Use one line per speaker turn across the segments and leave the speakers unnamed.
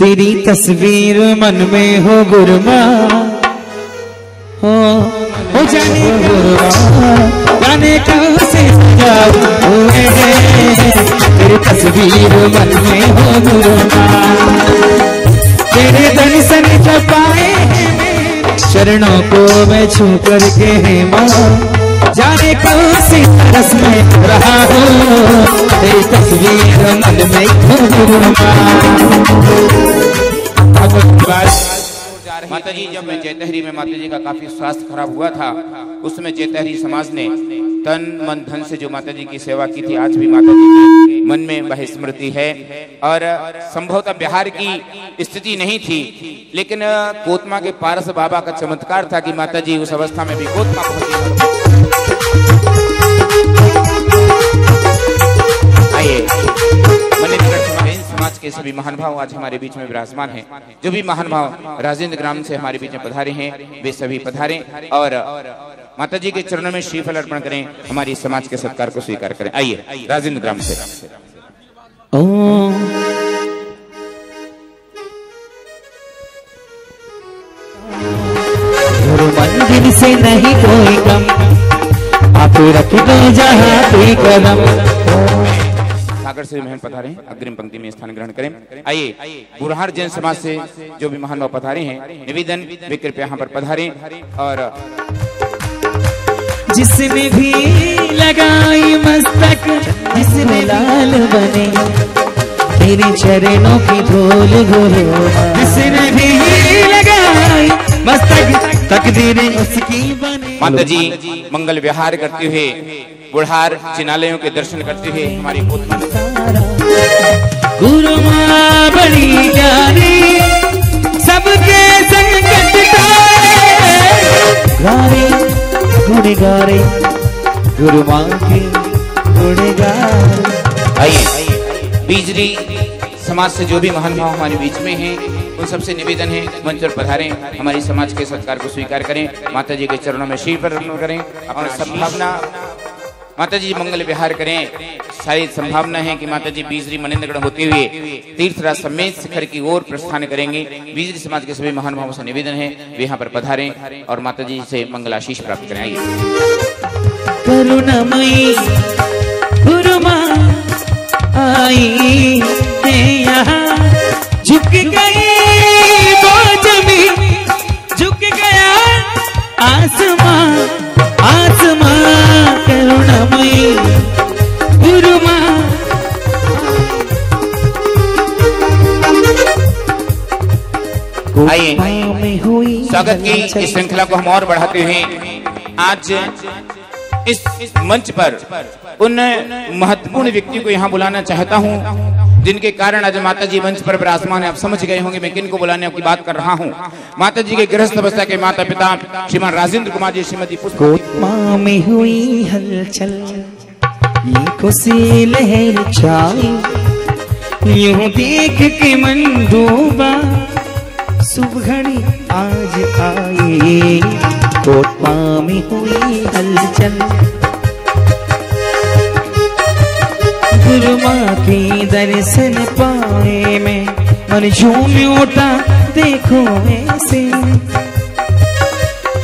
तेरी तस्वीर मन में हो गुरमा, हो जाने कहाँ से तेरी तस्वीर मन में हो गुरमा। तेरे दर्शन जब पाए चरणों को मैं छू करके है माँ, जाने कौन सी रस में रहा हो तेरी तस्वीर मन में हो गुरमा।
माता जी, जब मैं जैतहरी में माता जी का काफी स्वास्थ्य खराब हुआ था, उसमें जैतहरी समाज ने तन मन धन से जो माता जी की सेवा की थी, आज भी माता जी के मन में वह स्मृति है। और संभवतः बिहार की स्थिति नहीं थी, लेकिन कोतमा के पारस बाबा का चमत्कार था कि माता जी उस अवस्था में भी कोतमा पहुंची। आइए, समाज के सभी महान भाव आज हमारे बीच में विराजमान हैं। जो भी महान भाव राजेंद्र ग्राम से हमारे बीच में पधारे हैं, वे सभी पधारें और माता जी के चरणों में श्रीफल अर्पण करें, हमारी समाज के सत्कार को स्वीकार करें। आइए, राजेंद्र ग्राम से।
मंदिर से नहीं कोई कम, आप रख दो जहाँ पे कदम।
सागर से महन पधारे हैं, अग्रिम पंक्ति में स्थान ग्रहण करें। आइए, बुरहार जैन समाज से जो भी महान भाव पधारे हैं, निवेदन वे कृपया यहाँ पर पधारें। और
जिसने भी लगाई मस्तक, जिसने लाल बने तेरे चरणों की धूल गुरु, जिसने भी लगाई मस्तक तकदीर उसकी बने।
माता जी मंगल विहार करते हुए बुढ़ार जिनालयों के दर्शन करते हुए हमारी
गुरु माँ बड़ी जानी सबके संकट गारे गुणे गारे गुरु माँ के गुणे गारे।
आइए, बीजरी समाज से जो भी महान भाव हमारे बीच में हैं, उन सबसे निवेदन है मंच पर पधारें, हमारी समाज के सत्कार को स्वीकार करें, माता जी के चरणों में शीश पर अर्पण करें, अपना संभावना माता जी मंगल विहार करें। सारी संभावना है कि माता जी बीजरी मनेन्द्रगढ़ होते हुए तीर्थराज समेत शिखर की ओर प्रस्थान करेंगे। बीजरी समाज के सभी महान भावों से निवेदन है वे यहाँ पर पधारें और माता जी से मंगलाशीष प्राप्त करें। आइए,
करुणामयी गुरु माँ आई है यहाँ, झुक गई वो जमीन, झुक गया आसमां, आसमां करुणामयी गुरु माँ।
आइए, स्वागत की इस श्रृंखला को हम और बढ़ाते हैं। आज इस मंच पर उन महत्वपूर्ण व्यक्ति को यहाँ बुलाना चाहता हूँ जिनके कारण आज माता जी मंच पर विराजमान है। आप समझ गए होंगे मैं किन को बुलाने की बात कर रहा हूँ। माता जी के गृहस्थ अवस्था के माता पिता श्रीमान राजेंद्र कुमार जी, श्रीमती
कोतमा में हुई हलचल, ये खुशी लहर छाई, यूं देख के मन डूबा, सुबघड़ी आज आई। कोतमा में हुई हलचल, गुरु माँ के दर्शन पाए मैं मन झूम उठा, देखो ऐसे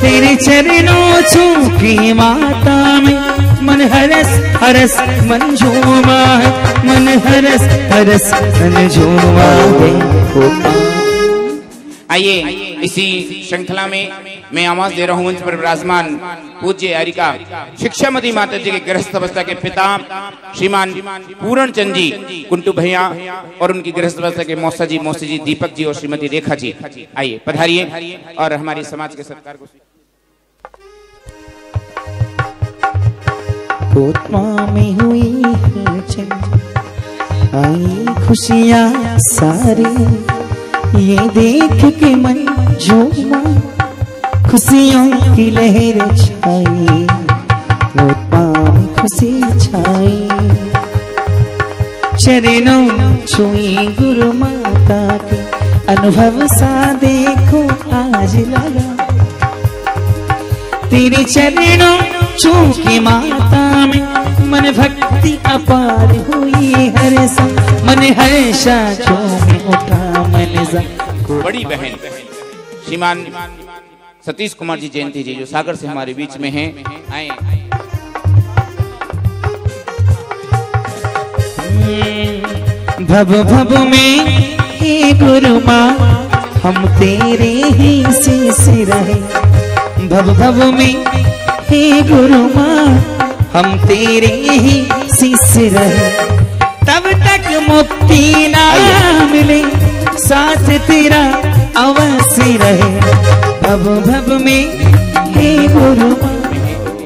तेरे चरणों छू की माता में मन हरस हरस मन झूमा, मन हरस हरस मन झूमा है।
आइए, इसी श्रृंखला में मैं आवाज दे रहा हूँ मंच पर विराजमान पूज्य आरिका शिक्षामती माता जी के गृहस्थ अवस्था के पिता श्रीमान पूरण चंद जी कुंटू भैया और उनकी गृहस्थ अवस्था के मौसा जी दीपक जी और श्रीमती रेखा जी। आइए, पधारिए और हमारी समाज के सत्कार को।
कोतमा में हुई हलचल, आई खुशियाँ सारी, ये देख के मन झूमा, खुशियों की लहर छाई, कोतमा में खुशी छाई। चरणों छुई गुरु माता के, अनुभव सा देखो आज लगा, तेरे चरणों छू के माता में मन भक्ति अपार हुई, हर्षा मन हर्षा झूम उठा मन
बड़ी बहन श्रीमान सतीश कुमार जी जयंती जी जो सागर से हमारे बीच में हैं, आए।
भव भव में हे गुरु माँ हम तेरे ही शिष्य रहे। भव भव में हे गुरु माँ हम तेरे ही शिष्य रहे। तब तक मुक्ति ना मिले साथ तेरा अवश्य रहे। भव भव में हे गुरु माँ।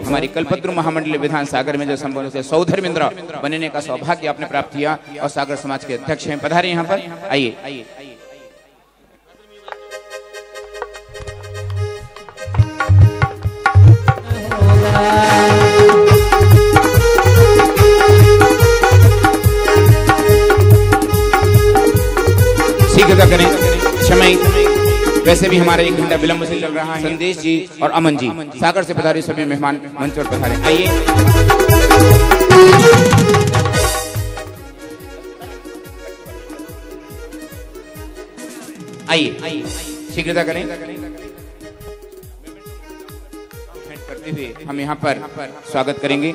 हमारी कल्पतरु महामंडलीय विधान सागर में जो संपन्न से सौधर्मेंद्र बनने का सौभाग्य आपने प्राप्त किया और सागर समाज के अध्यक्ष हैं, पधारे यहाँ पर, आइए। शीघ्रता करें, समय वैसे भी हमारा 1 घंटा विलंब से चल रहा है। संदेश जी और अमन जी सागर से पधारे सभी मेहमान मंच पर पधारे, आइए। आइए शीघ्रता करें। करते हुए हम यहाँ पर स्वागत करेंगे।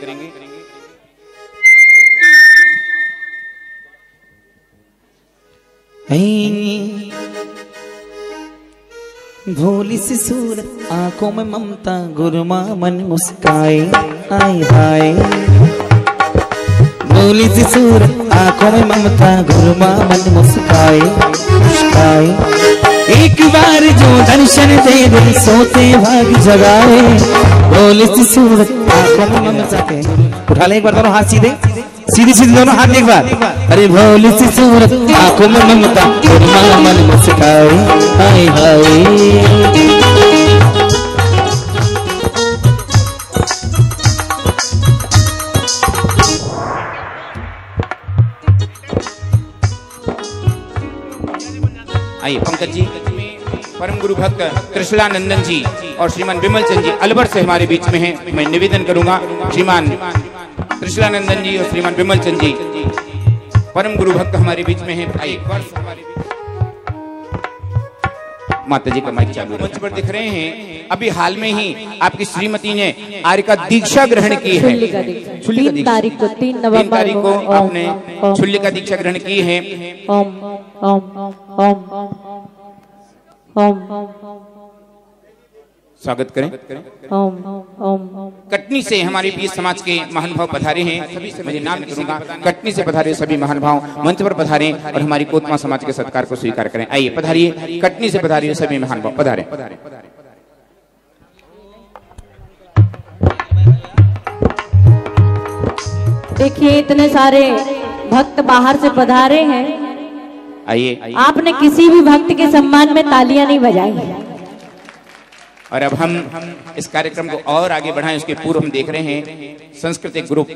भोली सी सूरत आंखों में ममता गुरु माँ मन मुस्काए आए हाय। भोली सी सूरत आंखों में ममता गुरु माँ मन मुस्काए मुस्काए। एक बार जो दर्शन दे दे सोते भाग जगाए। भोली सी सूरत आंखों में ममता के उठा ले एक बार दोनों हाथ सीधे सीधी सीधी दोनों हाथ एक बार। अरे भोली सी सूरत आंखों में ममता गुरु माँ मन मुस्काए हाय हाय।
आइए पंकज जी, परम गुरु भक्त त्रिशूलानंदन जी और श्रीमान विमल चंद जी अलवर से हमारे बीच में हैं। मैं निवेदन करूंगा श्रीमान त्रिशूलानंदन जी और श्रीमान विमल चंद जी परम गुरु भक्त हमारे बीच में हैं। आइए माता जी का माइक चालू मंच पर दिख रहे हैं। अभी हाल में ही आपकी श्रीमती ने आर्य का दीक्षा ग्रहण की है।
3 तारीख को 3 नवंबर
को आपने छुल्ली का दीक्षा ग्रहण की है। स्वागत करें। कटनी से हमारे बीच समाज के महानुभाव पधारे हैं। सभी से मैं नाम करूंगा। कटनी से पधारे सभी महानुभाव मंच पर पधारे और हमारी कोतमा समाज के सत्कार को स्वीकार करें। आइए पधारिए, कटनी से पधारिए सभी महानुभाव पधारे।
देखिए इतने सारे भक्त बाहर से पधारे हैं।
आइए,
आपने किसी भी भक्त के सम्मान में तालियां नहीं बजाई।
और अब हम इस कार्यक्रम को और आगे बढ़ाएं उसके पूर्व हम देख रहे हैं सांस्कृतिक ग्रुप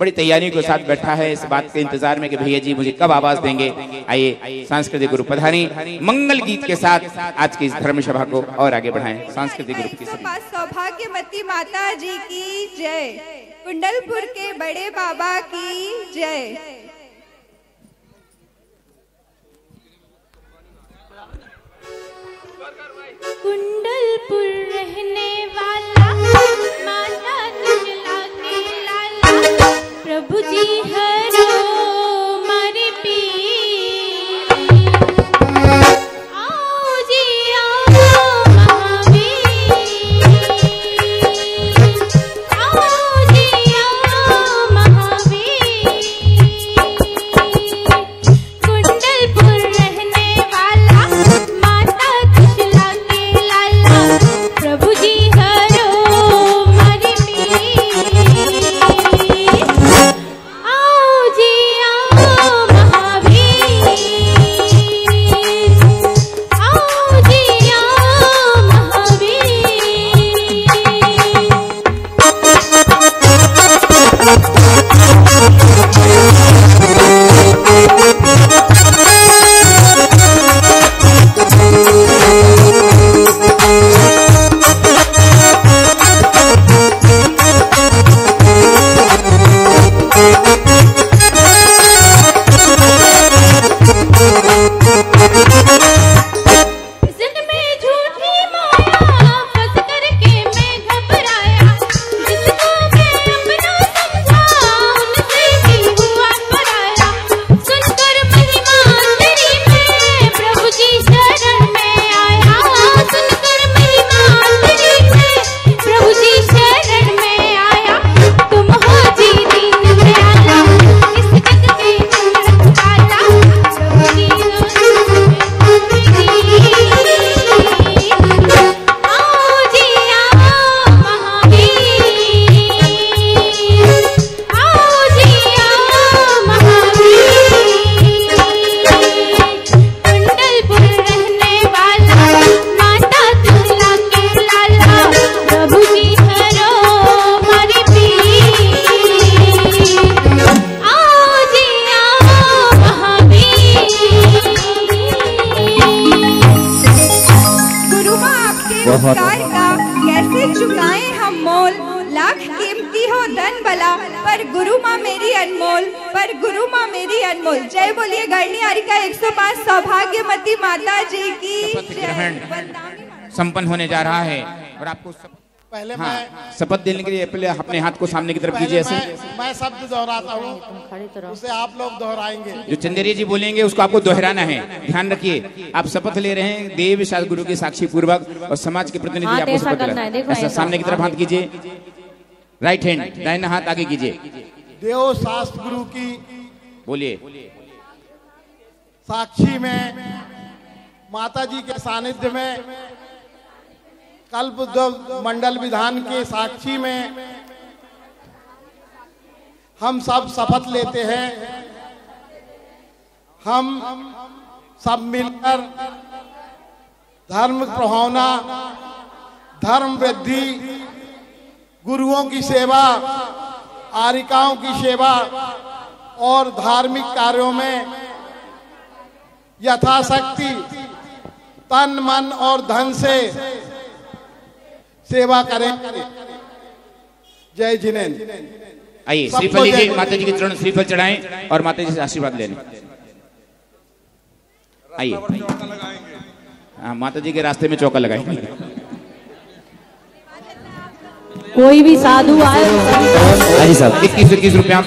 बड़ी तैयारियों के साथ बैठा है इस बात के इंतजार में कि भैया जी मुझे कब आवाज देंगे। आइए सांस्कृतिक ग्रुप पधारी मंगल गीत के साथ आज की इस धर्म सभा को और आगे बढ़ाएं। सांस्कृतिक ग्रुप की
सौभाग्यवती माता जी की जय, कुंडलपुर के बड़े बाबा की जय।
कुंडलपुर रहने वाला माता त्रिशूला के लाला, प्रभु जी हरो मारे पीर। आओ जी आओ महावीर, आओ जी आओ महावीर। कुंडलपुर रहने वाला माता त्रिशूला के लाला, प्रभु जी
उपकार का कैसे चुकाएं हम मोल। लाख कीमती हो धन भला पर गुरु माँ मेरी अनमोल, पर गुरु माँ मेरी अनमोल। जय बोलिए गढ़नी आरिका 105 सौभाग्यवती माता जी की
ग्रहण संपन्न होने जा रहा है। और आपको
पहले
हाँ,
मैं
शपथ देने के लिए पहले अपने हाथ को सामने की तरफ कीजिए ऐसे।
मैं शब्द दोहराता हूँ, उसे आप लोग दोहराएंगे।
जो चंदेरिया जी बोलेंगे उसको आपको दोहराना है। ध्यान रखिए, आप शपथ ले रहे हैं देव शास्त्र गुरु के साक्षी पूर्वक और समाज के प्रतिनिधि
हाथ
आपको
ऐसा
शपथ
करना है, देखो
ऐसा
ऐसा।
सामने की तरफ हाथ कीजिए, राइट हैंड, दाहिना हाथ आगे कीजिए,
देव शास्त्र गुरु की
बोलिए।
साक्षी में माता जी के सानिध्य में कल्प मंडल विधान के साक्षी में हम सब शपथ लेते हैं। हम सब मिलकर धर्म प्रभावना, धर्म वृद्धि, गुरुओं की सेवा, आरिकाओं की सेवा और धार्मिक कार्यों में यथाशक्ति तन मन और धन से सेवा करें। जय जिनेन्द्र।
आइए
सबको
श्रीफल लीजिए,
जय।
माता जी के चरण श्रीफल चढ़ाएं और माता जी से आशीर्वाद लेने। आइए, हाँ, माता जी के रास्ते में चौका लगाएंगे।
कोई भी साधु आए
हाजी साहब
21 रुपया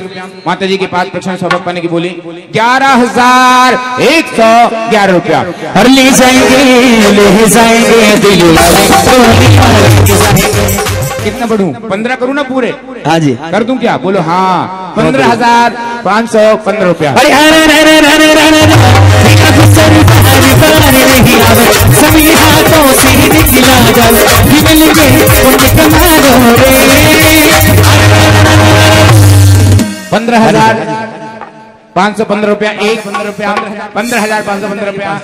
माता जी के पास प्रक्षण सौभाग्य पाने की बोली 11,111 रुपया।
और ले जाएंगे दिल
कितना बढ़ूं? 15 करूं ना पूरे?
हाँ जी।
कर दूं क्या? बोलो हाँ। 15,515 रुपया।
अरे सभी हाथों से निकला जाए
15,515 रुपया, 15,515 रुपया।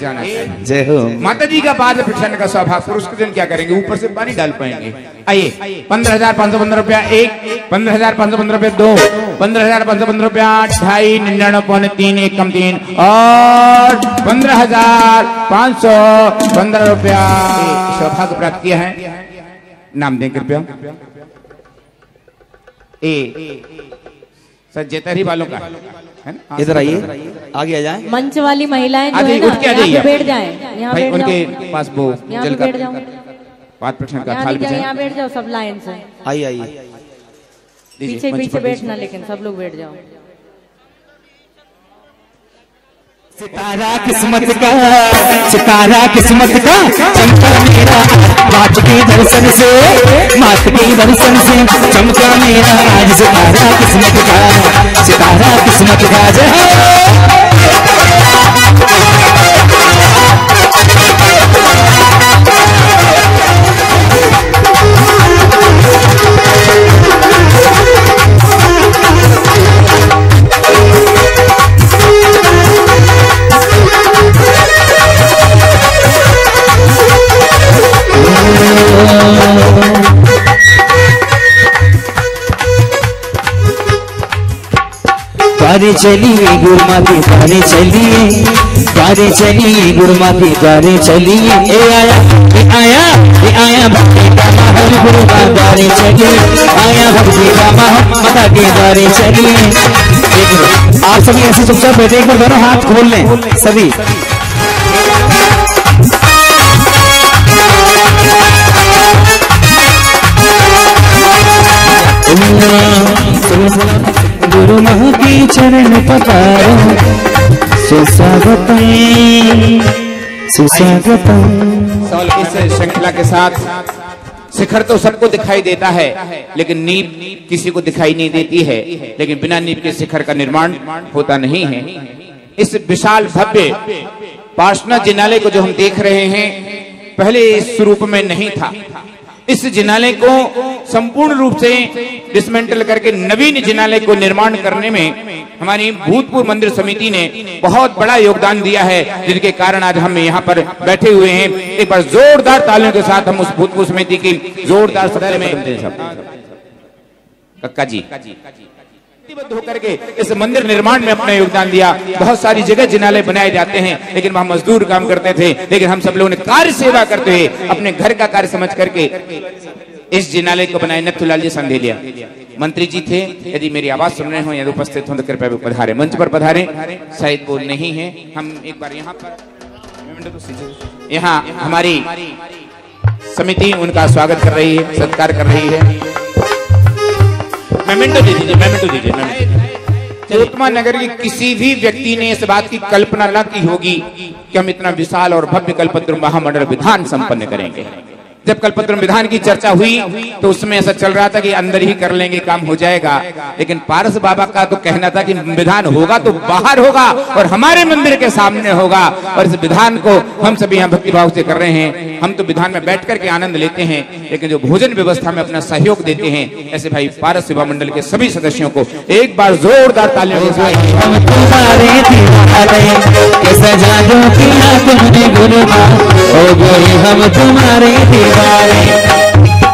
जय हो।
माता जी का पाद प्रक्षालन का सौभाग्य, पुरुष के दिन क्या करेंगे? ऊपर से पानी डाल पाएंगे। आइए 15,515 रुपया 1, 15,515 रुपया 2, 15,515 रुपया 2.5, 99.3, 1 कम 3 और 15,515 रुपया सौभाग्य प्राप्त किया है। नाम दें कृपया। सर जेतरी वालों का है ना?
इधर आइए, आगे आ जाए।
मंच वाली महिलाएं जो
आगे
है ना,
उठ के आ
यहाँ
जाइए
पे बैठ जाएं, यहाँ
भाई,
बैठ
उनके
जाओ,
पास वो
यहाँ
जल
पे
का
बैठ जाओ,
पाद प्रक्षण का
यहाँ
थाल
नहीं जाए,
बिछाएं।
यहाँ बैठ जाओ सब लाइन से।
आइए आइए।
दीजिए,
पीछे
मंच
पीछे
पर दीजिए।
बैठना, लेकिन सब लोग बैठ जाओ।
सितारा किस्मत का, सितारा किस्मत का चमका मेरा मात के दर्शन से, मात के दर्शन से चमका मेरा आज सितारा किस्मत का, सितारा किस्मत का। जय हो। द्वारे चलिए गुरुमाते द्वारे चलिए, द्वारे चलिए गुरुमाते द्वारे चलिए। ए आया भक्ति का महल गुरु का द्वारे चलिए, आया भक्ति का महल माता के द्वारे चलिए। आप सभी ऐसे चुपचाप बैठे, एक बार दोनों हाथ खोल लें सभी। गुरु माँ के चरण पधारो, सुस्वागतम सुस्वागतम।
इस श्रृंखला के साथ शिखर तो सबको दिखाई देता है, लेकिन नींव किसी को दिखाई नहीं देती है। लेकिन बिना नींव के शिखर का निर्माण होता नहीं है। इस विशाल भव्य पार्श्वनाथ जिनालय को जो हम देख रहे हैं, पहले इस स्वरूप में नहीं था। इस जिनालय को संपूर्ण रूप से डिसमेंटल करके नवीन जिनालय को निर्माण करने में हमारी भूतपूर्व मंदिर समिति ने बहुत बड़ा योगदान दिया है, जिनके कारण आज हम यहाँ पर बैठे हुए हैं। एक बार जोरदार तालियों के साथ हम उस भूतपूर्व समिति की जोरदार सदस्य में कक्का जी प्रतिबद्ध होकर के इस मंदिर निर्माण में अपना योगदान दिया। बहुत सारी जगह जिनालय बनाए जाते हैं, लेकिन वहाँ मजदूर काम करते थे, लेकिन हम सब लोगों ने कार्य सेवा करते हुए अपने घर का कार्य समझ करके इस जिनालय को बनाए। नथुलाल जी संधेलिया मंत्री जी थे, यदि मेरी आवाज सुन रहे हो या उपस्थित हो तो कृपया पधारे, मंच पर पधारे। शायद वो नहीं है, हम एक बार यहाँ हमारी समिति उनका स्वागत कर रही है, सत्कार कर रही है। मेमेंटो दे दीजिए, मेमेंटो दीजिए। चौतमा नगर की किसी भी व्यक्ति ने इस बात की कल्पना न की होगी कि हम इतना विशाल और भव्य कल्पतरु महामंडल विधान संपन्न करेंगे। जब कल्पतरु विधान की चर्चा हुई तो उसमें ऐसा चल रहा था कि अंदर ही कर लेंगे, काम हो जाएगा, लेकिन पारस बाबा का तो कहना था कि विधान होगा तो बाहर होगा और हमारे मंदिर के सामने होगा। और इस विधान को हम सभी यहाँ भक्तिभाव से कर रहे हैं। हम तो विधान में बैठ करके आनंद लेते हैं, लेकिन जो भोजन व्यवस्था में अपना सहयोग देते हैं, ऐसे भाई पारस सेवा मंडल के सभी सदस्यों को एक बार जोरदार तालियों के साथ
हम तुम्हारे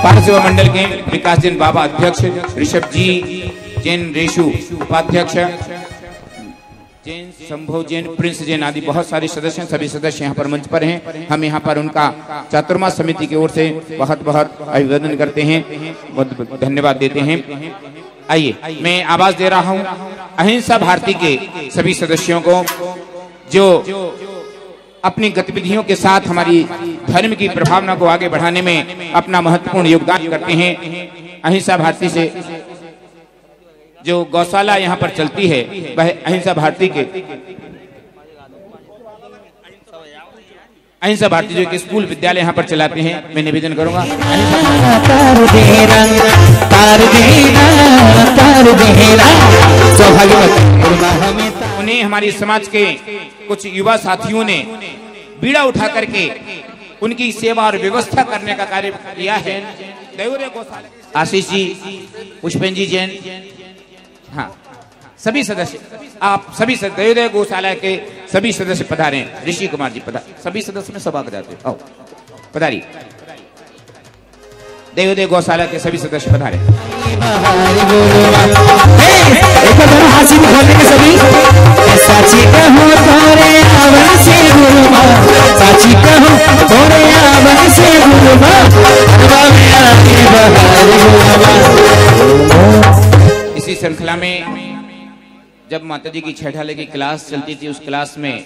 पारस सेवा मंडल के विकास जैन बाबा अध्यक्ष, ऋषभ जी जैन रेशु उपाध्यक्ष, जैन संभव जैन, प्रिंस जैन आदि बहुत सारे सदस्य, सभी सदस्य यहाँ पर मंच पर हैं। हम यहाँ पर उनका चातुर्मास समिति की ओर से बहुत बहुत अभिवादन करते हैं, बहुत धन्यवाद देते हैं। आइए मैं आवाज दे रहा हूँ अहिंसा भारती के सभी सदस्यों को जो अपनी गतिविधियों के साथ हमारी धर्म की प्रभावना को आगे बढ़ाने में अपना महत्वपूर्ण योगदान करते हैं। अहिंसा भारती से जो गौशाला यहाँ पर चलती है वह अहिंसा भारती जो एक स्कूल विद्यालय यहाँ पर चलाते हैं। मैं निवेदन करूंगा उन्हें हमारी समाज के कुछ युवा साथियों ने बीड़ा उठा करके उनकी सेवा और व्यवस्था करने का कार्य किया है। आशीष जी, पुष्पेन जी जैन, हाँ सभी सदस्य, आप सभी दयोदय गौशाला के सभी सदस्य पधारे। ऋषि कुमार जी पधारे, सभी सदस्य में सभा जाते आओ पधारी। दयोदय गौशाला के सभी सदस्य पधारे।
साची कहो तोरे आवन से गुरुमा, साची कहो तोरे आवन से गुरुमा,
इसी श्रृंखला में जब माताजी की छठाले की क्लास चलती थी, उस क्लास में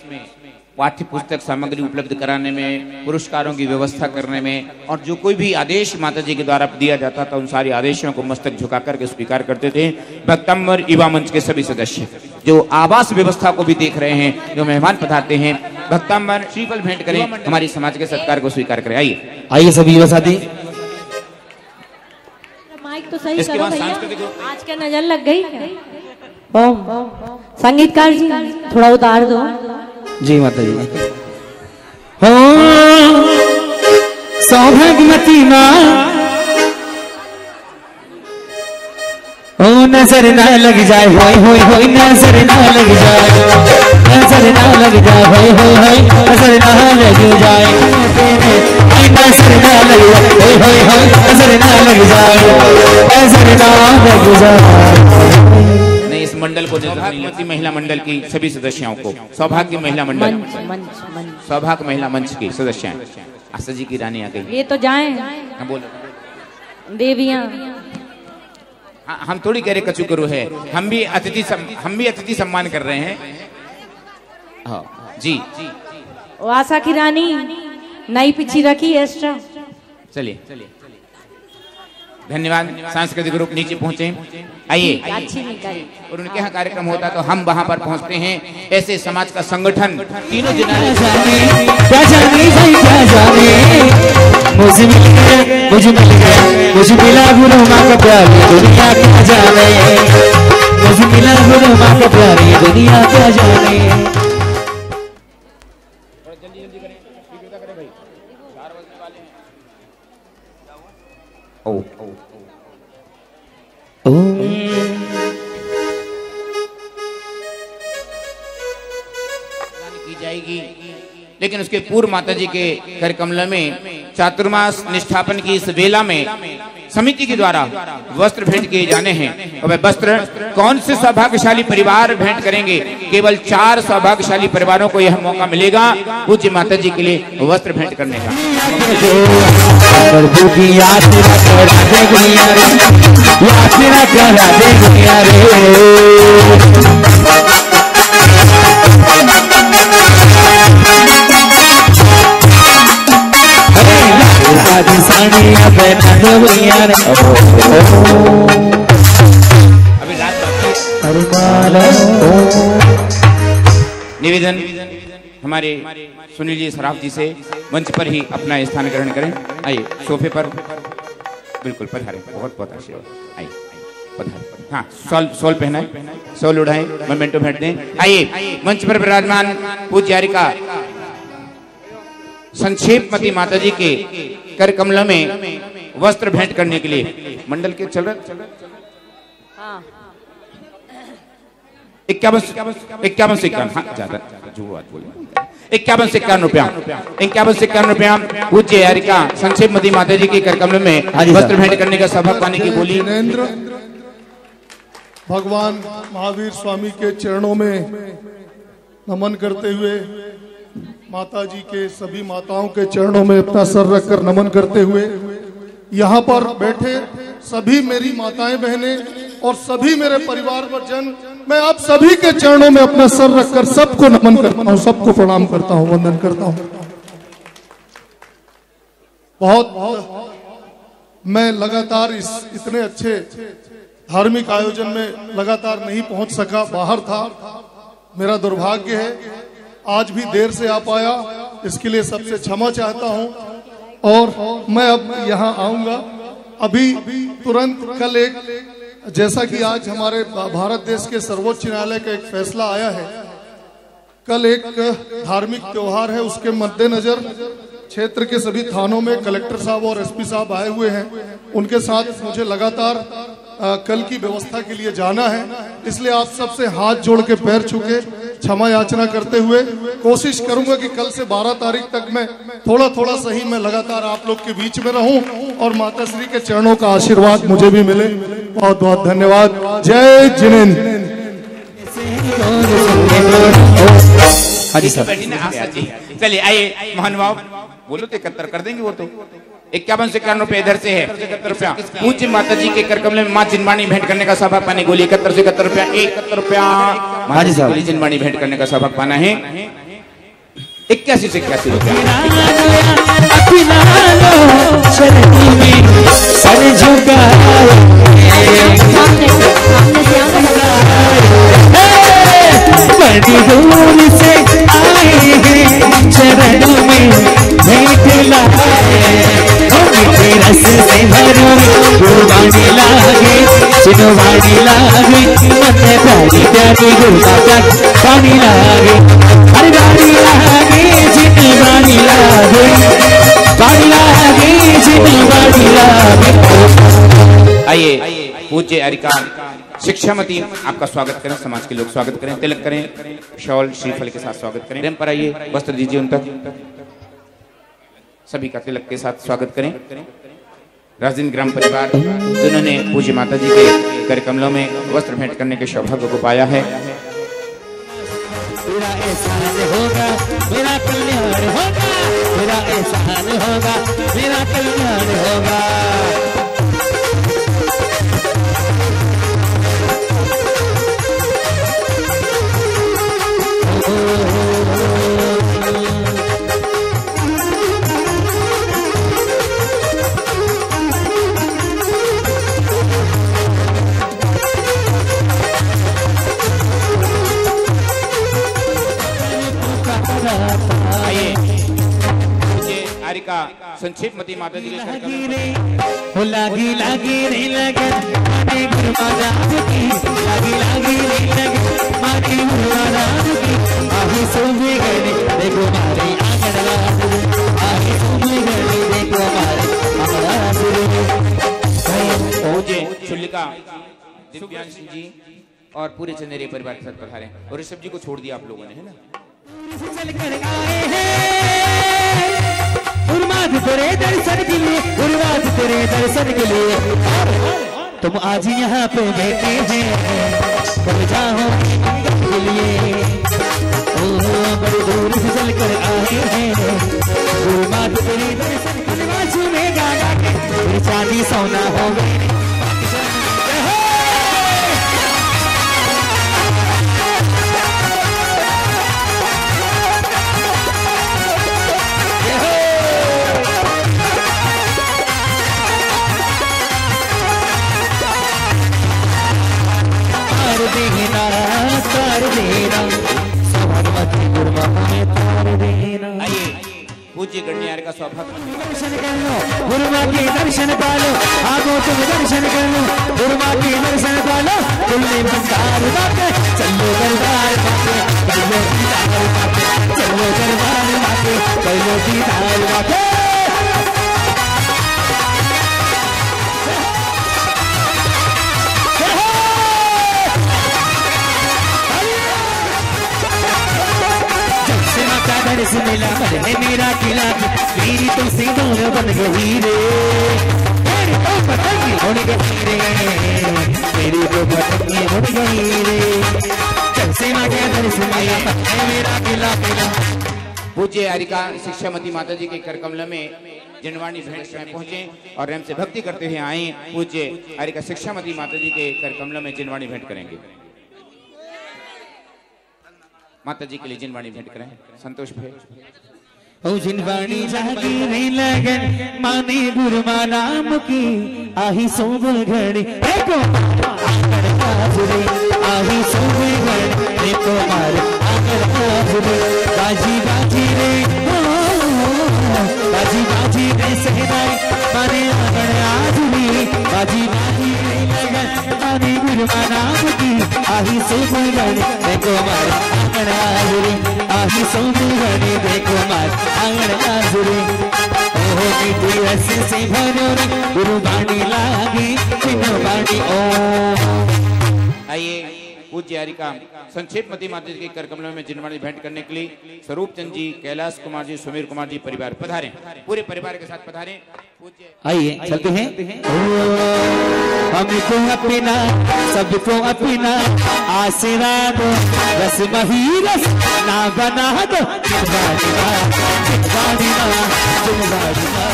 पाठ्य पुस्तक सामग्री उपलब्ध कराने में, पुरस्कारों की व्यवस्था करने में, और जो कोई भी आदेश माताजी के द्वारा दिया जाता था उन सारे आदेशों को मस्तक झुका करके स्वीकार करते थे। भक्तंबर युवा मंच के सभी सदस्य जो आवास व्यवस्था को भी देख रहे हैं, जो मेहमान पधारते हैं, भक्तंबर श्रीफल भेंट करें, हमारी समाज के सत्कार को स्वीकार करें। आइए
आइए सभी युवा साथी।
माइक तो सही
इसके
करो
बाद
भैया,
सांस्कृतिक
आज क्या नजर लग गई क्या? संगीतकार जी थोड़ा उतार दो।
जी माता जी। हो सौभाग्यवती माँ, ओ नजर ना लग जाए, होय होय होय नजर ना लग जाए, नजर ना लग जाए, होय होय होय नजर ना लग जाए, नजर ना लग जाए, होय होय होय नजर ना लग जाए, नजर ना लग जाए।
इस मंडल को सौभाग्यवती महिला मंडल की सभी सदस्यों को, सौभाग्य महिला मंडल, सौभाग्य महिला मंच की सदस्य आशा जी की रानी आ गई।
ये तो जाए देवियां,
हम थोड़ी कह रहे कचू करू है, हम भी अतिथि सम्मान कर रहे हैं। हाँ जी,
आशा की रानी नई पिछी रखी एक्स्ट्रा।
चलिए धन्यवाद। सांस्कृतिक ग्रुप नीचे पहुंचे, आइए। और उनके यहाँ कार्यक्रम होता तो हम वहां पर पहुंचते हैं। ऐसे समाज का संगठन तीनों
क्या जाने मुझे मिल गया, मुझे मिल गया, मुझे मिला गुरु माँ का प्यार, दुनिया क्या जाने, मुझे मिला गुरु माँ का प्यार, दुनिया क्या जाने।
की जाएगी, लेकिन उसके पूर्व माता जी के कर कमल में चातुर्मास निष्ठापन की इस वेला में समिति के द्वारा वस्त्र भेंट किए जाने हैं। और वह वस्त्र कौन से सौभाग्यशाली परिवार भेंट करेंगे? केवल 4 सौभाग्यशाली परिवारों को यह मौका मिलेगा पूज्य माता जी के लिए वस्त्र भेंट करने का। अभी रात निवेदन हमारे सुनील जी सराफ जी से मंच पर ही अपना स्थान ग्रहण करें। आइए सोफे पर बिल्कुल पधारें। बहुत बहुत आशीर्वाद। आइए पधारें। हाँ, शॉल पहनाएं, शॉल उड़ाएं, मोमेंटो भेंट दें। आइए मंच पर विराजमान पूज्यारिका संक्षेपमती माता जी के कर कमल में वस्त्र भेंट करने के लिए मंडल के चल रहे 51 से 51, हाँ ज्यादा जो बात बोले 51 से 51 रुपया, 51 से 51 रुपया पूज्य यारिका संक्षेपमती माता जी के कर कमल में वस्त्र भेंट करने का सौभाग्य पाने की बोली।
भगवान महावीर स्वामी के चरणों में नमन करते हुए, माता जी के सभी माताओं के चरणों में अपना सर रखकर नमन करते हुए, यहाँ पर बैठे सभी मेरी माताएं बहनें और सभी मेरे परिवार जन, मैं आप सभी के चरणों में अपना सर रखकर सबको नमन करता हूँ, सबको प्रणाम करता हूँ, वंदन करता हूँ। बहुत मैं लगातार इस इतने अच्छे धार्मिक आयोजन में लगातार नहीं पहुंच सका, बाहर था, मेरा दुर्भाग्य है। आज भी देर से आ पाया, इसके लिए सबसे क्षमा चाहता हूं। और मैं अब यहां आऊंगा अभी तुरंत। कल एक, जैसा कि आज हमारे भारत देश के सर्वोच्च न्यायालय का एक फैसला आया है, कल एक धार्मिक त्योहार है, उसके मद्देनजर क्षेत्र के सभी थानों में कलेक्टर साहब और एसपी साहब आए हुए हैं। उनके साथ मुझे लगातार कल की व्यवस्था के लिए जाना है, इसलिए आप सबसे हाथ जोड़ के पैर छू के क्षमा याचना करते हुए कोशिश करूंगा कि कल से 12 तारीख तक मैं थोड़ा थोड़ा सही मैं लगातार आप लोग के बीच में रहूं और माता श्री के चरणों का आशीर्वाद मुझे भी मिले। बहुत बहुत धन्यवाद। जय जिनेन्द्र।
चलिए आइए महानुभाव, बोलो तो 71 कर देंगे। वो तो 51 से 51 रुपए इधर से है, 71 रुपया पूज्य माता जी के कर कमल में माँ जिनवाणी भेंट करने का सौभाग्य पाने गोली 71 से 71 रुपया, 71 रुपया माता जी गोली जिनवाणी भेंट करने का सौभाग्य पाना है। 81 से 81 रुपया।
बड़ी दूर से आए हैं चरणों में भेंट लाए, रस से भरो गुरबानी लागे, चिनवानी लागे, मत प्यारी प्यारी गुरबानी पानी लागे, हर गाड़ी लागे, चिनवानी लागे, पानी लागे, चिनवानी लागे।
आइए पूज्य यारिका शिक्षामती आपका स्वागत करें, समाज के लोग स्वागत करें, तिलक करें, शॉल श्रीफल के साथ स्वागत करें। प्रेम पर आइए, वस्त्र दीजिए उन तक, सभी का तिलक के साथ स्वागत करें। राजदीन ग्राम परिवार जिन्होंने पूज्य माता जी के कर कमलों में वस्त्र भेंट करने के सौभाग्य को पाया है।
मेरा एहसान होगा, मेरा कल्याण होगा, मेरा एहसान होगा, मेरा कल्याण होगा।
संक्षेपमती माता जी के
हो लागी लागी रे लगन माने गुरमाता की, लागी लागी रे लगन माने गुरमाता की, आही सोवे गए देखो मारे आंगन वासुर, आही सोवे गए देखो मारे आंगन वासुर।
पूज्य चुल्लिका दिव्यांश जी और पूरे चंदेरी परिवार के साथ पधारे। और ऋषभ जी को छोड़ दिया आप लोगों ने, है ना?
चल कर आए हैं गुरुमात तेरे दर्शन के लिए, गुरुमात तेरे दर्शन के लिए तुम आज यहाँ पे बैठे हैं, कब जाओ के लिए। ओ बड़ी दूर से चल कर आए हैं गुरुमात तेरे दर्शन के लिए, बाजू में गागा के चांदी सोना हो गए।
आइए पूज्य गणियार का सौभाग्य
दर्शन कर लो, गुरु माँ के दर्शन पालो, आगो तुम दर्शन कर लो, गुरु माँ के दर्शन पालो, तुमने भंडार बाटे, चलो दरबार बाटे, चलो दीदार बाटे, चलो दरबार बाटे, चलो दीदार बाटे। से मिला मन है मेरा किला, मेरी तो सिंदूर बन गई रे, मेरी तो पतंगी उड़ गई रे, मेरी तो पतंगी उड़ गई रे, जब से ना गया दर से मिला मन है मेरा किला किला।
पूज्य हरिका शिक्षामती माता जी के कर कमल में जिनवाणी भेंट में पहुंचे और रैम से भक्ति करते हुए आए। पूज्य हरिका शिक्षामती माता जी के कर कमल में जिनवाणी भेंट करेंगे। माता जी के लिए जिनवाणी भेंट करें। संतोष भाई।
ओ जिनवाणी जागी रे लगन माने गुरुमा नाम की, आही सोब घड़ी देखो आकर हाजरे, आही सोब घड़ी देखो मार आकर हाजरे, बाजी बाजी रे बाजी बाजी रे सहनाई माने आकर हाजरी, बाजी बाजी रे लगन माने गुरुमा नाम की, आही सोब घड़ी देखो मार आकर हाजरी, आही सोब घड़ी देखो मार आंगन हाजरी। ओहो मीठी रस से भरोरी गुरुवाणी लागी गुरुवाणी ओ।
आइए पूज्य हरिका संक्षेपमती माता जी के कर कमलों में जिनवाणी भेंट करने के लिए स्वरूप चंद जी, कैलाश कुमार जी, सुमीर कुमार जी परिवार पधारे, पूरे परिवार के साथ पधारे।
आइए चलते हैं। हमको अपना सबको अपना आशीर्वाद दो, रस मही रस ना बना दो, जिनवाणीवा जिनवाणीवा जिनवाणीवा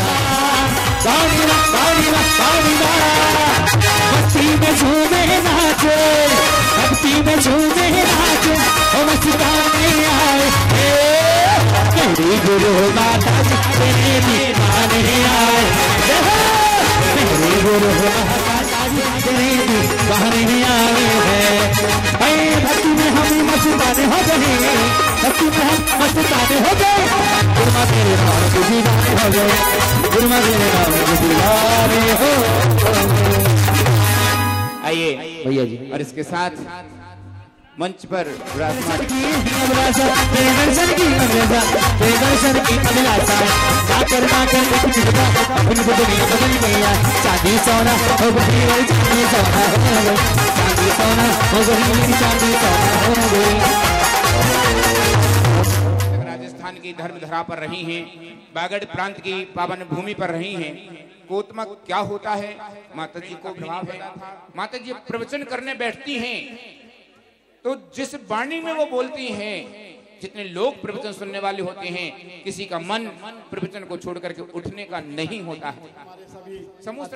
गाड़ीवा गाड़ीवा गाड़ीवा, भक्ति में झूमे नाचो, भक्ति में झूमे नाचो, ओ मस्ताने आए मेरी गुरु माता जी तेरे दीवाने आए, मेरे गुरु माता जी तेरे दीवाने आए हैं। भक्ति में हम मस्ताने हो गए, भक्ति में हम मस्ताने हो गए, गुरुमा तेरे नाम के दीवाने हो गए, गुरुमा तेरे नाम के दीवाने हो।
आइए
भैया जी
और इसके साथ मंच पर विराजमान
दर्शन की दर्शन की अभिलाषा जाकर जाकर अपनी दुनिया बदल गया, चांदी सोना हो गई चांदी सोना हो गई, चांदी सोना हो गई चांदी सोना हो गई।
राजस्थान की धर्म धरा पर रही हैं, बागड़ प्रांत की पावन भूमि पर रही हैं। कोतमा क्या होता है माता जी को भाव है। माता जी प्रवचन करने बैठती हैं तो जिस वाणी में वो बोलती हैं, जितने लोग प्रवचन सुनने वाले होते हैं, किसी का मन प्रवचन को छोड़ करके उठने का नहीं होता है। समूह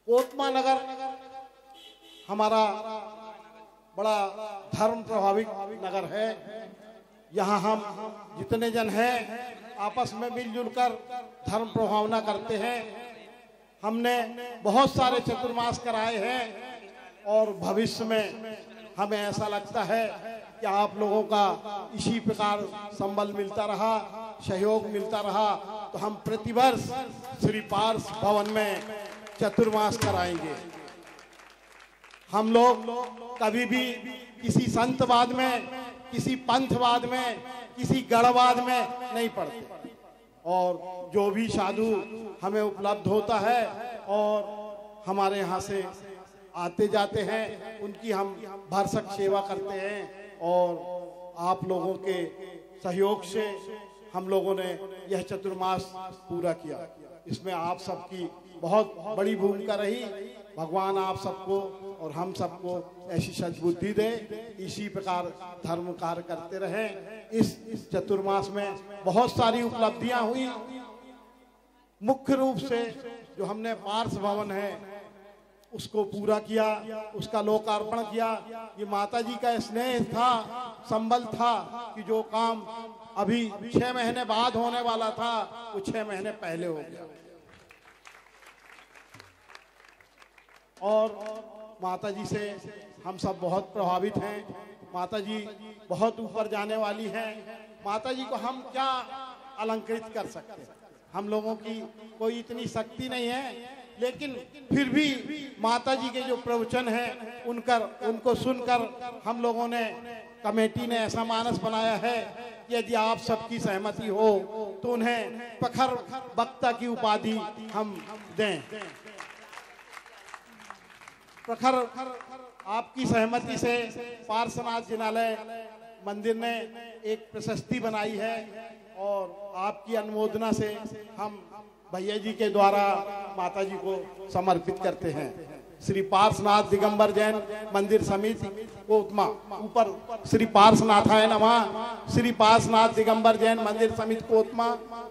कोतमा नगर हमारा बड़ा धर्म प्रभावित नगर है। यहाँ हम जितने जन हैं आपस में मिलजुल कर धर्म प्रभावना करते हैं। हमने बहुत सारे चतुर्मास कराए हैं और भविष्य में हमें ऐसा लगता है कि आप लोगों का इसी प्रकार संबल मिलता रहा, सहयोग मिलता रहा तो हम प्रतिवर्ष श्री पार्श भवन में चतुर्मास कराएंगे। हम लोग कभी भी किसी संतवाद में, किसी पंथवाद में, किसी गणवाद में नहीं पड़ते और जो भी साधु हमें उपलब्ध होता है और हमारे यहाँ से आते जाते हैं उनकी हम भरसक सेवा करते हैं और आप लोगों के सहयोग से हम लोगों ने यह चतुर्मास पूरा किया। इसमें आप सबकी बहुत बड़ी भूमिका रही। भगवान आप सबको और हम सबको ऐसी सद्बुद्धि दे, इसी प्रकार धर्म कार्य करते रहें। इस चतुर्मास में बहुत सारी उपलब्धियां हुई। मुख्य रूप से जो हमने पार्श भवन है उसको पूरा किया, उसका लोकार्पण किया। ये माता जी का स्नेह था, संबल था कि जो काम अभी 6 महीने बाद होने वाला था वो 6 महीने पहले हो गया। और माता जी से हम सब बहुत प्रभावित हैं। माता जी बहुत ऊपर जाने वाली हैं। माता जी को हम क्या अलंकृत कर सकते हैं? हम लोगों की कोई इतनी शक्ति नहीं है, लेकिन फिर भी माता जी के जो प्रवचन हैं उनको सुनकर हम लोगों ने, कमेटी ने ऐसा मानस बनाया है कि यदि आप सबकी सहमति हो तो उन्हें प्रखर वक्ता की उपाधि हम दें। प्रखर आपकी सहमति से पार्श्वनाथ जिनालय मंदिर ने एक प्रशस्ति बनाई है और आपकी अनुमोदना से हम भैया जी के द्वारा माता जी को समर्पित करते हैं। श्री पार्श्वनाथ दिगंबर जैन मंदिर समिति कोतमा, ऊपर श्री पार्श्वनाथाय नमः, श्री पार्श्वनाथ दिगंबर जैन मंदिर समिति कोतमा,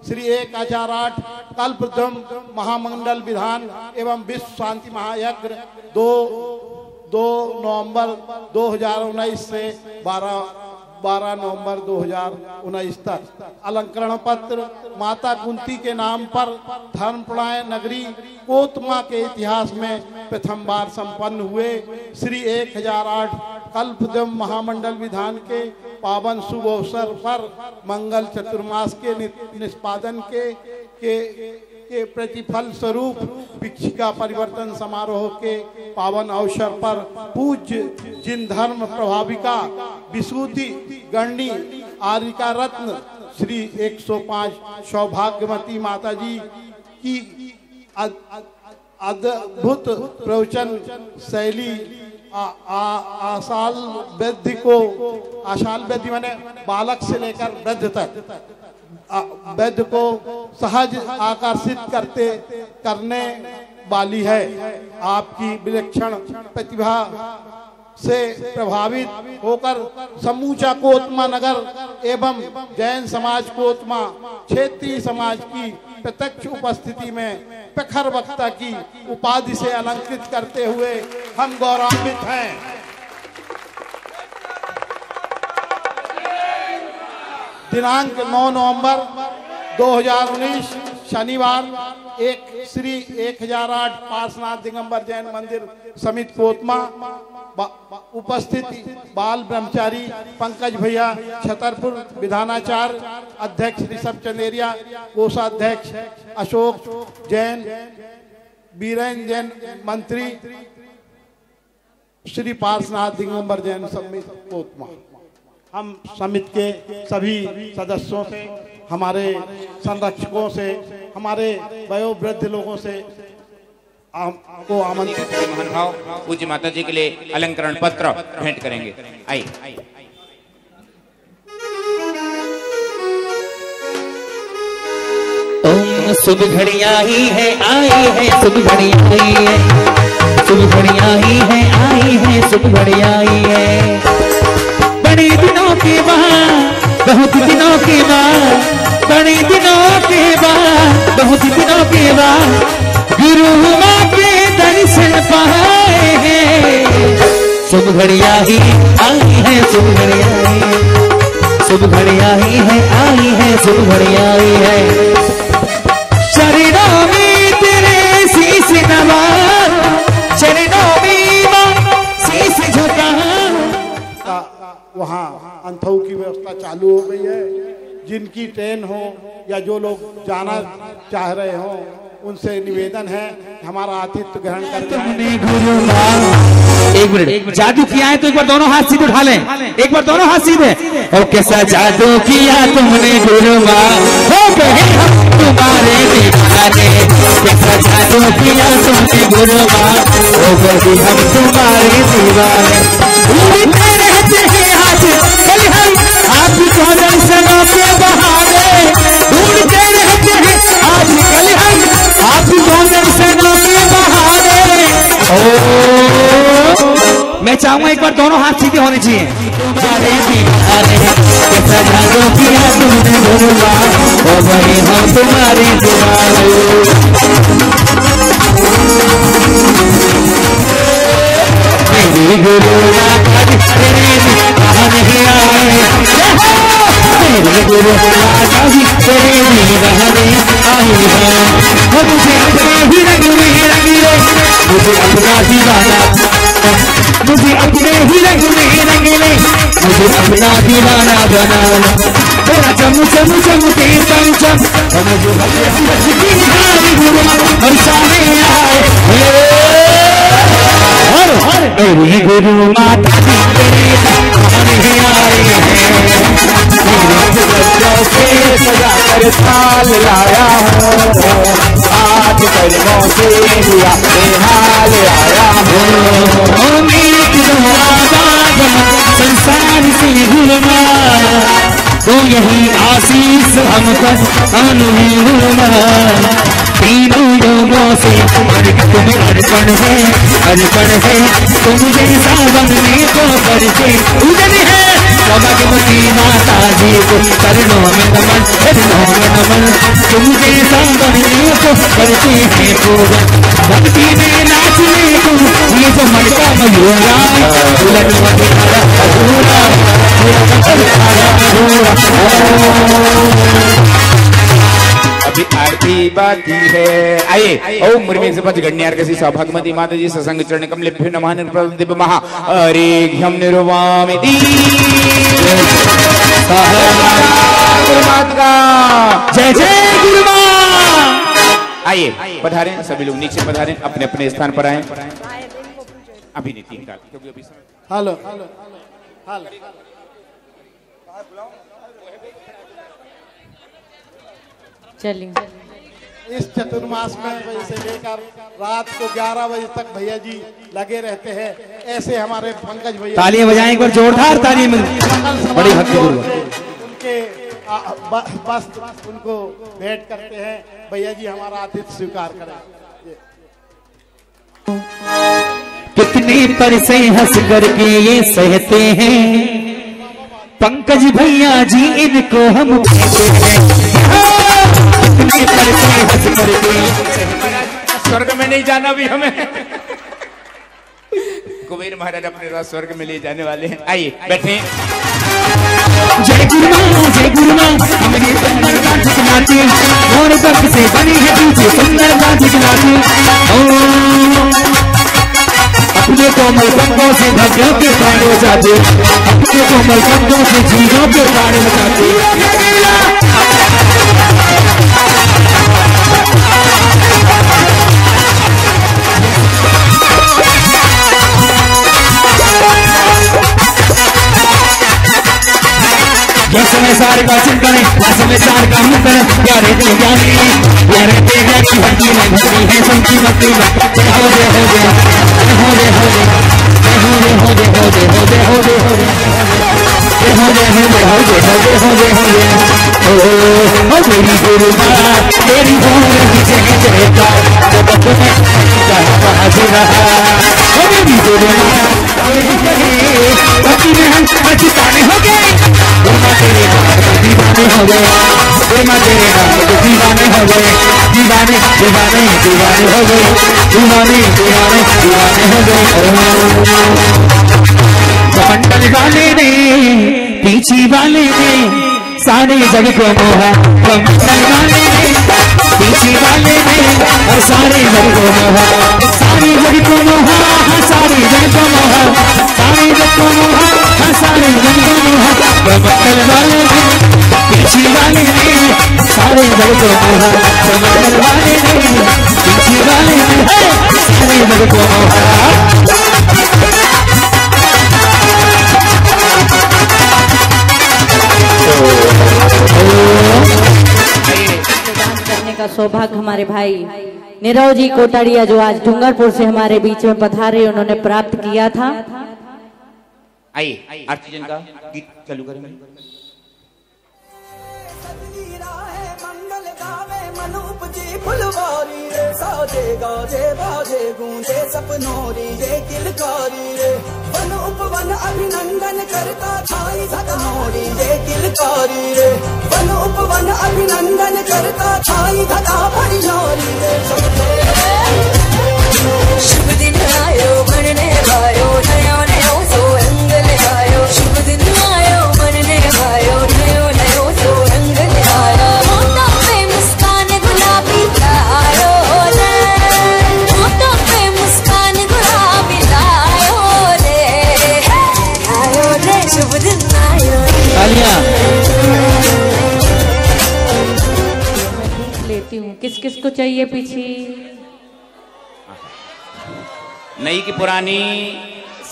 श्री 1008 कल्पद्रुम महामंडल विधान एवं विश्व शांति महायज्ञ 2 नवंबर 2019 से 12 नवंबर 2019 तक। अलंकरण पत्र माता कुंती के नाम पर धर्मप्राय नगरी कोतमा के इतिहास में प्रथम बार संपन्न हुए। श्री 1008 कल्पद्रुम महामंडल विधान के पावन शुभ अवसर पर मंगल चतुर्मास के निष्पादन के प्रतिफल स्वरूप भिक्षिका परिवर्तन समारोह के पावन अवसर पर पूज्य जिन धर्म प्रभाविका विशुद्धि गणनी आरिका रत्न श्री 105 सौभाग्यवती माता जी की अद्भुत प्रवचन शैली आशाल वृद्धि माने बालक से लेकर वृद्ध तक वैद्य को सहज आकर्षित करने वाली है। आपकी विलक्षण प्रतिभा से प्रभावित होकर समूचा कोतमा नगर एवं जैन समाज कोतमा क्षेत्रीय समाज की प्रत्यक्ष उपस्थिति में प्रखर वक्ता की उपाधि से अलंकृत करते हुए हम गौरवान्वित हैं। दिनांक 9 नवंबर 2019 शनिवार श्री 1008 पार्श्वनाथ दिगंबर जैन मंदिर समिति कोतमा उपस्थित बाल ब्रह्मचारी पंकज भैया छतरपुर, विधानाचार्य अध्यक्ष ऋषभ चंदेरिया, कोषाध्यक्ष अशोक जैन, बीरेन जैन मंत्री, श्री पार्श्वनाथ दिगंबर जैन समिति कोतमा। हम समिति के सभी सदस्यों से, हमारे संरक्षकों से, हमारे वयोवृद्ध लोगों से को आमंत्रित
महानुभाव पूज्य माता जी के लिए अलंकरण पत्र भेंट करेंगे। आइए।
ओम शुभ घड़ी आई है, आई है शुभ घड़ी आई है, शुभ घड़ी आई है, आई है शुभ घड़ी आई है। बड़े दिनों के बाद, बहुत दिनों के बाद, बड़े दिनों के बाद, बहुत दिनों के बाद गुरु माँ के दर्शन पाए हैं। शुभ घड़ी आई है, शुभ घड़ी आई है, शुभ घड़ी आई है, शुभ घड़ी आई है। चरणों में तेरे शीश नवा, चरणों में मां शीश झुका।
वहाँ अंथऊ की व्यवस्था चालू हो गई है। जिनकी ट्रेन हो या जो लोग जाना चाह रहे हो उनसे निवेदन है हमारा आतिथ्य ग्रहण करते हैं।
एक मिनट, जादू किया है तो एक बार दोनों हाथ सीधे उठा लें, एक बार दोनों हाथ सीधे। और कैसा जादू किया तुमने गुरु माँ, हो गए हम तुम्हारे दीवाने। कैसा जादू किया तुमने गुरु माँ, हो गए हम तुम्हारे दीवाने। रहते हैं हाथ चाहूंगा एक बार दोनों हाथ सीधे होने चाहिए। तुम्हारे दीवाने सजा दो किया तुमने गुरुआ, ओ भाई हम तुम्हारे दीवाने। मेरी गुरु माता तेरे कहाँ नहीं आए, मेरी गुरु माता भी तेरे रहने आई है। मुझे अपने ही रंग में रंगीले, मुझे अपना दीवाना, मुझे अपने ही रंग में रंगीले, मुझे अपना दीवाना बना तेरा चम चम चम के चम चम, मुझे बरसाने आए। मेरी गुरु माता जी तेरे कहाँ नहीं आए हैं, मेरे बच्चों से सजा कर साल लाया हूँ, आज कर्मों से दिया हाल आया हूँ। मेरी आबाद संसार से गुरुमा, तो यही आशीष हमको अनुमा, तीनों लोगों से तुम्हें अर्पण है, अर्पण है तुम जैसा बनने को करके उजन है। भगवती माता जी को चरणों में नमन, चरणों में नमन, तुम जैसा बनने को करते हैं पूरन, भक्ति में नाचने को ये जो मन का मयूरा, दुल्हन वगैरह अधूरा,
अभी आरती बाकी है। आइए ओम मुर्मी से पच गण्यार कसी सौभाग्यवती माता जी ससंग चरण कमलेभ्यो नमः निर्प्रदिव्य महा अर्घ्यं निर्वामि दी। जय जय गुरुमा। आइए पधारें, सभी लोग नीचे पधारें, अपने अपने स्थान पर आए। अभी नहीं तीन काल क्योंकि अभी
हेलो हेलो हेलो।
चलिए
इस चतुर्मास में बजे से लेकर रात को 11 बजे तक भैया जी लगे रहते हैं। ऐसे हमारे पंकज भैया
तालियां बजाएं एक बार जोरदार तालियां मिल, बड़ी भक्ति गुरु
उनके बस उनको भेंट करते हैं। भैया जी हमारा आतिथ्य स्वीकार करें।
कितने पर से हंस करके ये सहते हैं पंकज भैया जी, इनको हम कहते हैं। कितने पर से हंस करके
स्वर्ग में नहीं जाना भी हमें। कुबेर महाराज अपने राज स्वर्ग में ले जाने वाले हैं। आइए बैठे।
जय गुरुमा, जय गुरुमा, हमारी सुंदर गांठ खिलाती, और बक से बनी है पीछे सुंदर गांठ खिलाती। अपने कोमल कंधों से भव्यों के प्राण बचाते, अपने कोमल कंधों से जीवों के प्राण बचाते। समय सार का चिंतन, समय सार का मुंतन, प्यारे दिल जाने, प्यारे तेजा की भक्ति में भक्ति है, संकी भक्ति में हो दे हो दे हो दे हो दे हो दे हो दे हो दे हो दे हो दे हो दे हो दे हो दे हो दे हो दे हो दे ओ मेरी गुरु माँ तेरी हो रही जय जयकार, जगत में बाजी रहा। ओ मेरी गुरु माँ भक्ति में हम अचिताने हो गए, तेरे नाम के दीवाने हो गए, तेरे नाम के दीवाने हो गए, दीवाने दीवाने दीवाने हो गए, दीवाने दीवाने दीवाने हो गए। कमंडल वाले ने, पीछी वाले ने, सारे जग को मोहा। कमंडल वाले ने, पीछी वाले ने, और सारे जग को मोहा, सारे जग को मोहा, सारे जग को मोहा, सारे जग को मोहा, सारे जग को मोहा। कमंडल वाले ने, पीछी वाले ने, सारे जग को मोहा। कमंडल वाले ने, पीछी वाले ने, सारे जग को मोहा।
करने का सौभाग्य हमारे भाई नीरव जी कोटाड़िया जो आज डूंगरपुर से हमारे बीच में पधारे, उन्होंने प्राप्त किया था।
आइए आरती जन का गीत चालू करेंगे।
फुलवारी रे साजे गाजे बाजे गूंजे सपनोरी रे किलकारी रे बनो उपवन अभिनंदन करता छाई धनोरी रे किलकारी रे वन उपवन अभिनंदन करता छाई धता परियोरी रे शुभ दिन आयो मनने भायो नयो नयो सो रंग ले आयो शुभ दिन आयो मनने भायो नयो नयो सो रंग ले आयो होठों पे मुस्कान गुलाबी लायो रे होठों पे मुस्कान गुलाबी लायो रे शुभ दिन आयो
लेती हूँ। किस किस को चाहिए पीछे?
नई की पुरानी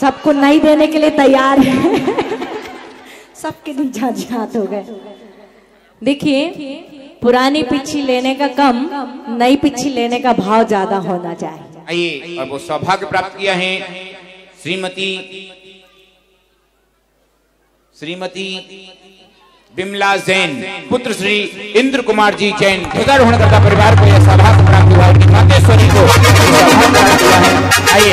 सबको नई देने के लिए तैयार है। सबके दिन झांझात हो गए। देखिए, पुरानी पिच्छी लेने का कम, नई पिच्छी लेने का भाव ज्यादा होना चाहिए।
आइए, और वो सौभाग्य प्राप्त किया है श्रीमती बिमला जैन, पुत्र श्री इंद्र कुमार जी जैन, ध्वजारोहण करता परिवार को यह सौभाग्य प्राप्त हुआ है कि मातेश्वरी को सौभाग्य प्राप्त हुआ है। आइए,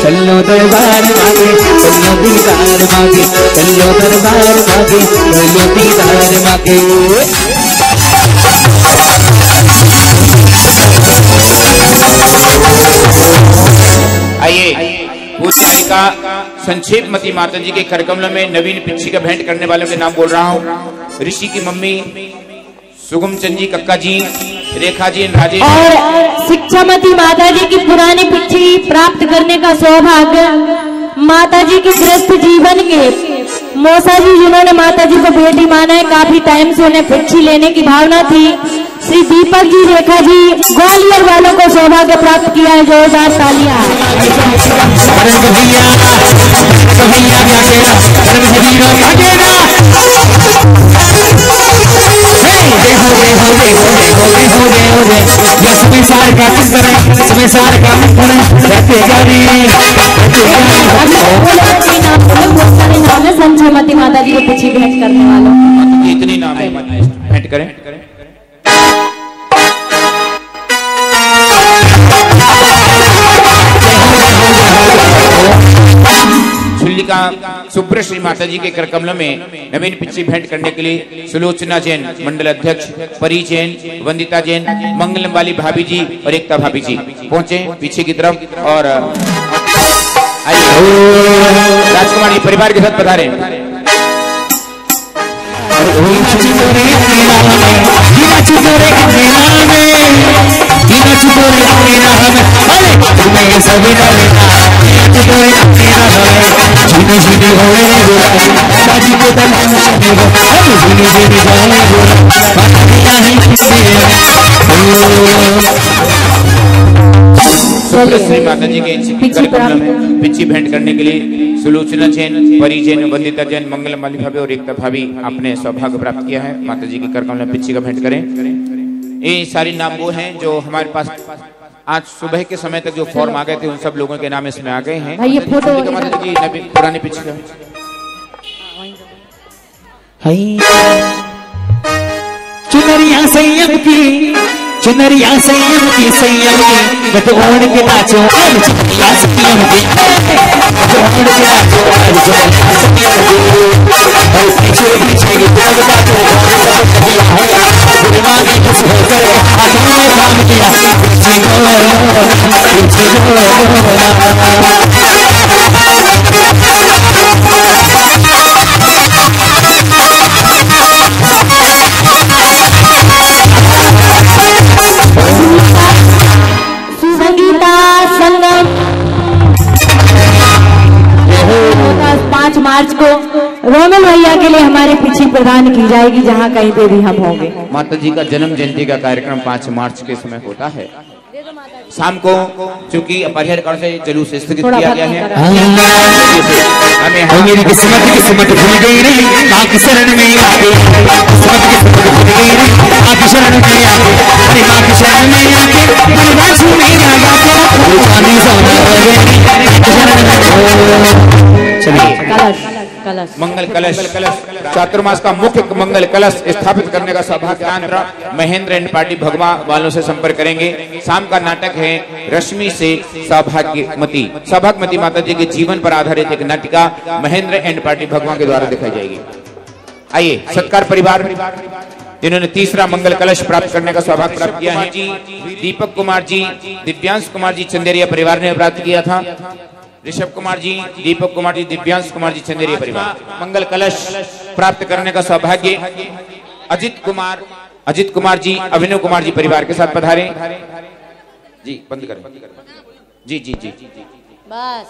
चलो दरबार मांगे, चलो दीदार मांगे, चलो दरबार मांगे, चलो दीदार मांगे।
आइए, पूजकारिका संक्षेप मती माता जी के करकमल में नवीन पिच्छी का भेंट करने वालों के नाम बोल रहा हूँ। ऋषि की मम्मी सुगम चंद जी, कक्का जी, रेखा जी, राजेश
और शिक्षामती माता जी की पुरानी पिच्छी प्राप्त करने का सौभाग्य माता जी के गृहस्थ जीवन के मौसा जी, जिन्होंने माता जी को बेटी माना है, काफी टाइम से उन्हें पिच्छी लेने की भावना थी। श्री दीपक जी, रेखा जी, ग्वालियर वालों को सौभाग्य प्राप्त किया है। जोरदार तालियां। संक्षेमती माता जी को पिछी भेंट करने वालों,
इतनी नाम है, भेंट करें। छुल्लिका सुब्र श्री माता जी के करकमल में नवीन पिच्छी भेंट करने के लिए सुलोचना जैन, मंडल अध्यक्ष, परी जैन, वंदिता जैन, मंगलम वाली भाभी जी और एकता भाभी जी पहुंचे पीछे की तरफ। और राजकुमारी परिवार के साथ पधारे। श्री माता जी के करकमल में पिच्छी भेंट करने के लिए सुलोचना जैन, परी जैन, वंदिता जैन, मंगलम वाली भाभी और एकता भाभी आपने सौभाग्य प्राप्त किया है। माता जी के करकमल में पिच्छी का भेंट करें। ये सारी नाम वो हैं जो हमारे पास आज सुबह के समय तक जो फॉर्म आ गए थे, उन सब लोगों के नाम इसमें आ गए हैं।
ये फोटो
माता जी की पुरानी पिच्छी का
चुनरिया संयम की, चुनरिया संयम की, संयम की गत ओढ़ के नाचो आज चुनरिया संयम की, गत ओढ़ के नाचो आज चुनरिया संयम की। और पीछे पीछे की दौड़ का तो गुरबानी खुश होकर आंखों में काम किया। पीछे को
संगीता संगम 5 मार्च को प्रदान की जाएगी जहाँ कहीं पे भी हम होंगे।
माता जी का जन्म जयंती का कार्यक्रम 5 मार्च के समय होता है। शाम को चूंकि अपरिहार्य कारण से जुलूस स्थगित किया गया है।
हमें मेरी किस्मत भूल गई रे, मां की शरण में आके किस्मत भूल गई रे, मां की शरण में आके, अरे मां की शरण में आके बलवास मेरा बापू जानी चलिए
कलश
मंगल कलश चातुर्मास का मुख्य मंगल कलश स्थापित करने का सौभाग्य महेंद्र एंड पार्टी भगवा वालों से संपर्क करेंगे। शाम का नाटक है रश्मि से सौभाग्यमती माता जी के जीवन पर आधारित एक नाटिका महेंद्र एंड पार्टी भगवा के द्वारा दिखाई जाएगी। आइए सत्कार परिवार जिन्होंने तीसरा मंगल कलश प्राप्त करने का सौभाग्य प्राप्त किया है जी दीपक कुमार जी, दिव्यांश कुमार जी चंदेरिया परिवार ने प्राप्त किया था। ऋषभ कुमार जी, दीपक कुमार जी, दिव्यांश कुमार जी चंदेरिया परिवार। मंगल कलश प्राप्त करने का सौभाग्य अजित कुमार जी, अभिनव कुमार जी परिवार के साथ पधारे। जी बंद करें। जी जी जी, जी, जी, जी।
बस